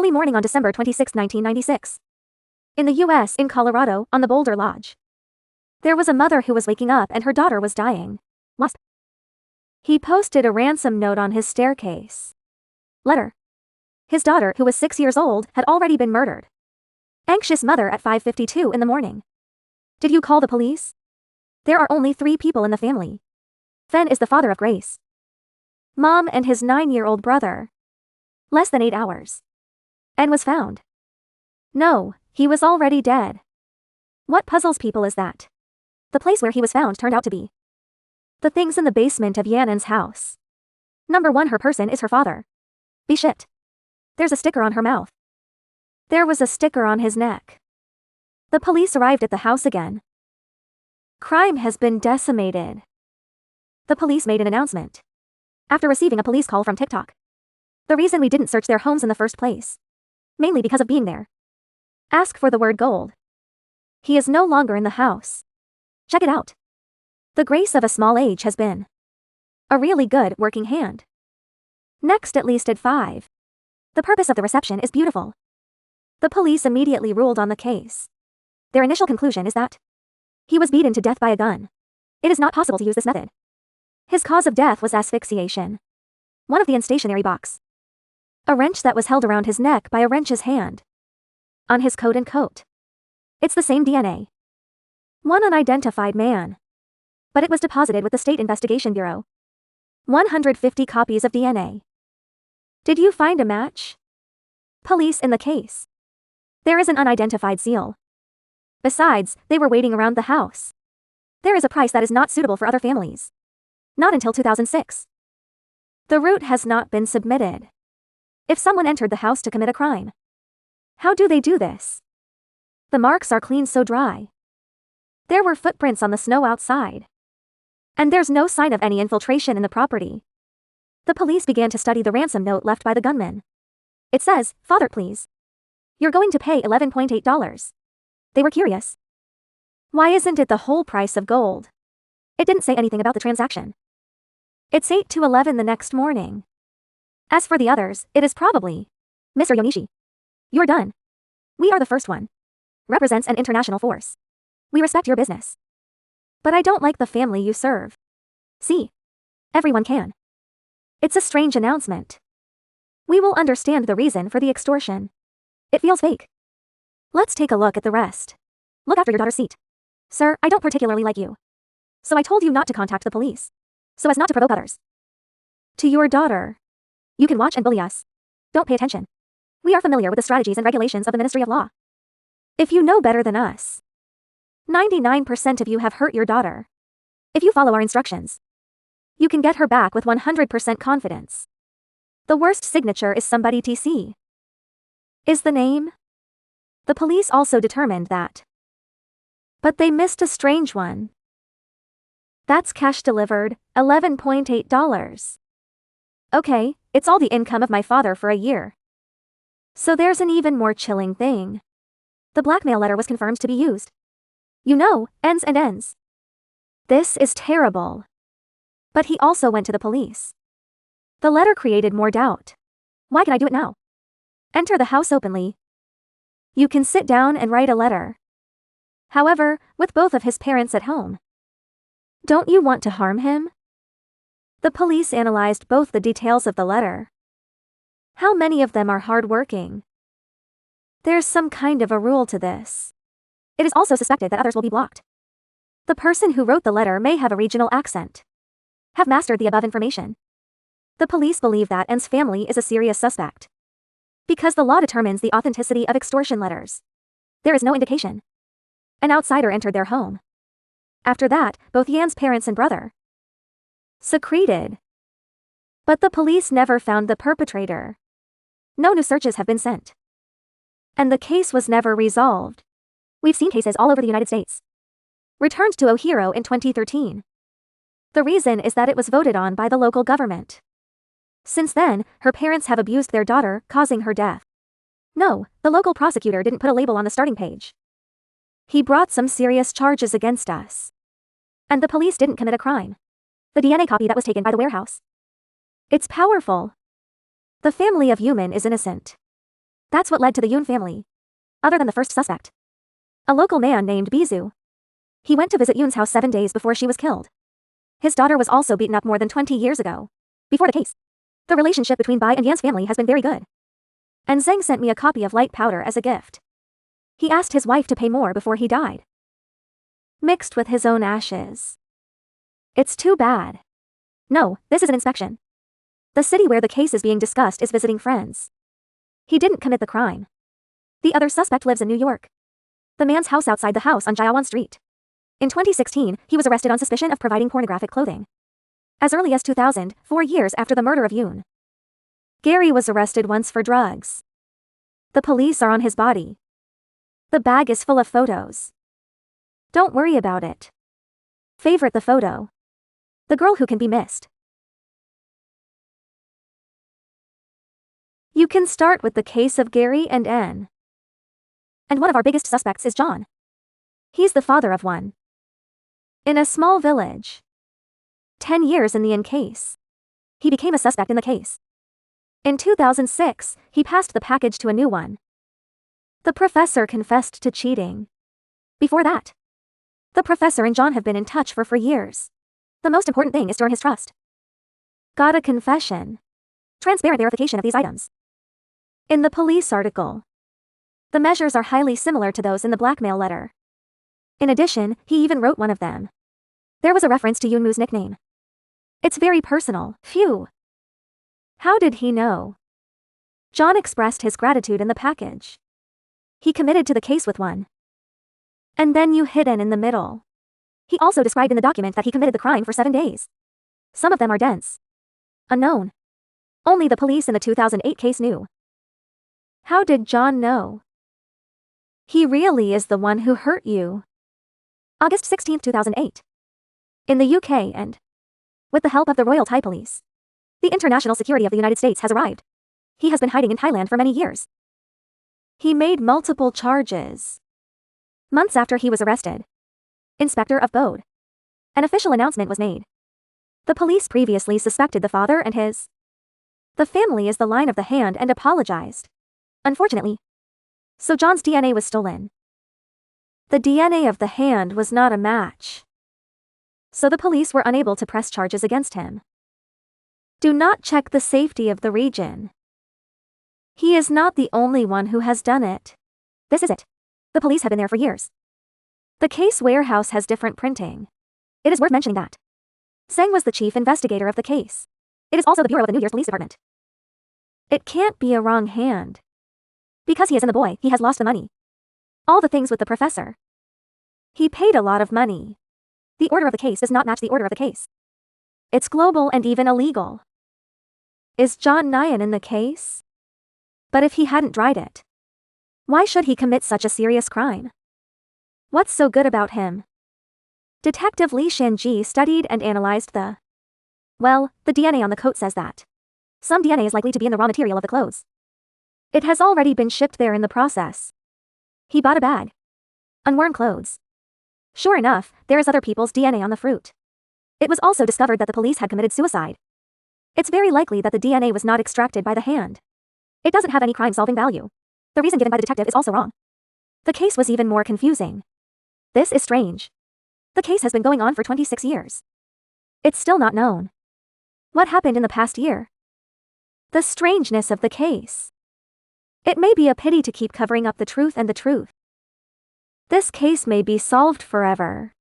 Early morning on December 26, 1996. In the U.S., in Colorado, on the Boulder Lodge. There was a mother who was waking up and her daughter was dying. Wasp. He posted a ransom note on his staircase. Letter. His daughter, who was 6 years old, had already been murdered. Anxious mother at 5:52 in the morning. Did you call the police? There are only 3 people in the family. Fen is the father of Grace. Mom and his 9-year-old brother. Less than 8 hours. And was found. No, he was already dead. What puzzles people is that? The place where he was found turned out to be the things in the basement of Yannen's house. Number 1, her person is her father. Be shit. There's a sticker on her mouth. There was a sticker on his neck. The police arrived at the house again. Crime has been decimated. The police made an announcement after receiving a police call from TikTok. The reason we didn't search their homes in the first place. Mainly because of being there. Ask for the word gold. He is no longer in the house. Check it out. The grace of a small age has been a really good working hand. Next, at least at 5. The purpose of the reception is beautiful. The police immediately ruled on the case. Their initial conclusion is that he was beaten to death by a gun. It is not possible to use this method. His cause of death was asphyxiation. One of the stationary box. A wrench that was held around his neck by a wrench's hand. On his coat and coat. It's the same DNA. One unidentified man. But it was deposited with the State Investigation Bureau. 150 copies of DNA. Did you find a match? Police in the case. There is an unidentified seal. Besides, they were waiting around the house. There is a price that is not suitable for other families. Not until 2006. The route has not been submitted. If someone entered the house to commit a crime, how do they do this? The marks are clean so dry. There were footprints on the snow outside. And there's no sign of any infiltration in the property. The police began to study the ransom note left by the gunman. It says, "Father, please. You're going to pay $11.8. They were curious. Why isn't it the whole price of gold? It didn't say anything about the transaction. It's 8 to 11 the next morning. As for the others, it is probably Mr. Yonishi. You're done. We are the first one. Represents an international force. We respect your business. But I don't like the family you serve. See? Everyone can. It's a strange announcement. We will understand the reason for the extortion. It feels fake. Let's take a look at the rest. Look after your daughter's seat. Sir, I don't particularly like you. So I told you not to contact the police. So as not to provoke others. To your daughter. You can watch and bully us. Don't pay attention. We are familiar with the strategies and regulations of the Ministry of Law. If you know better than us. 99% of you have hurt your daughter. If you follow our instructions, you can get her back with 100% confidence. The worst signature is somebody TC. Is the name? The police also determined that. But they missed a strange one. That's cash delivered, $11.8. Okay, it's all the income of my father for a year. So there's an even more chilling thing. The blackmail letter was confirmed to be used. You know, ends and ends. This is terrible. But he also went to the police. The letter created more doubt. Why can I do it now? Enter the house openly. You can sit down and write a letter. However, with both of his parents at home. Don't you want to harm him? The police analyzed both the details of the letter. How many of them are hardworking? There's some kind of a rule to this. It is also suspected that others will be blocked. The person who wrote the letter may have a regional accent. Have mastered the above information. The police believe that N's family is a serious suspect. Because the law determines the authenticity of extortion letters. There is no indication. An outsider entered their home. After that, both Yan's parents and brother secreted. But the police never found the perpetrator. No new searches have been sent. And the case was never resolved. We've seen cases all over the United States. Returned to Ohio in 2013. The reason is that it was voted on by the local government. Since then, her parents have abused their daughter, causing her death. No, the local prosecutor didn't put a label on the starting page. He brought some serious charges against us. And the police didn't commit a crime. The DNA copy that was taken by the warehouse. It's powerful. The family of Yuman is innocent. That's what led to the Yoon family. Other than the first suspect, a local man named Bizu. He went to visit Yoon's house 7 days before she was killed. His daughter was also beaten up more than 20 years ago. Before the case, the relationship between Bai and Yan's family has been very good. And Zhang sent me a copy of light powder as a gift. He asked his wife to pay more before he died. Mixed with his own ashes. It's too bad. No, this is an inspection. The city where the case is being discussed is visiting friends. He didn't commit the crime. The other suspect lives in New York. The man's house outside the house on Jiawan Street. In 2016, he was arrested on suspicion of providing pornographic clothing. As early as 2000, 4 years after the murder of Yoon. Gary was arrested once for drugs. The police are on his body. The bag is full of photos. Don't worry about it. Favorite the photo. The girl who can be missed. You can start with the case of Gary and N. And one of our biggest suspects is John. He's the father of one. In a small village. 10 years in the N case. He became a suspect in the case. In 2006, he passed the package to a new one. The professor confessed to cheating. Before that, the professor and John have been in touch for years. The most important thing is to earn his trust. Got a confession. Transparent verification of these items. In the police article, the measures are highly similar to those in the blackmail letter. In addition, he even wrote one of them. There was a reference to Yoonmu's nickname. It's very personal. Phew. How did he know? John expressed his gratitude in the package. He committed to the case with one. And then you hid N in the middle. He also described in the document that he committed the crime for 7 days. Some of them are dense. Unknown. Only the police in the 2008 case knew. How did John know? He really is the one who hurt you. August 16, 2008. In the UK and, with the help of the Royal Thai Police, the international security of the United States has arrived. He has been hiding in Thailand for many years. He made multiple charges. Months after he was arrested. Inspector of Bode. An official announcement was made. The police previously suspected the father and his. The family is the line of the hand and apologized. Unfortunately. So John's DNA was stolen. The DNA of the hand was not a match. So the police were unable to press charges against him. Do not check the safety of the region. He is not the only one who has done it. This is it. The police have been there for years. The case warehouse has different printing. It is worth mentioning that Zhang was the chief investigator of the case. It is also the bureau of the New Year's Police Department. It can't be a wrong hand. Because he is in the boy, he has lost the money. All the things with the professor. He paid a lot of money. The order of the case does not match the order of the case. It's global and even illegal. Is John Nyan in the case? But if he hadn't tried it, why should he commit such a serious crime? What's so good about him? Detective Li Shanji studied and analyzed the DNA on the coat says that some DNA is likely to be in the raw material of the clothes. It has already been shipped there in the process. He bought a bag. Unworn clothes. Sure enough, there is other people's DNA on the fruit. It was also discovered that the police had committed suicide. It's very likely that the DNA was not extracted by the hand. It doesn't have any crime-solving value. The reason given by the detective is also wrong. The case was even more confusing. This is strange. The case has been going on for 26 years. It's still not known. What happened in the past year? The strangeness of the case. It may be a pity to keep covering up the truth and the truth. This case may be solved forever.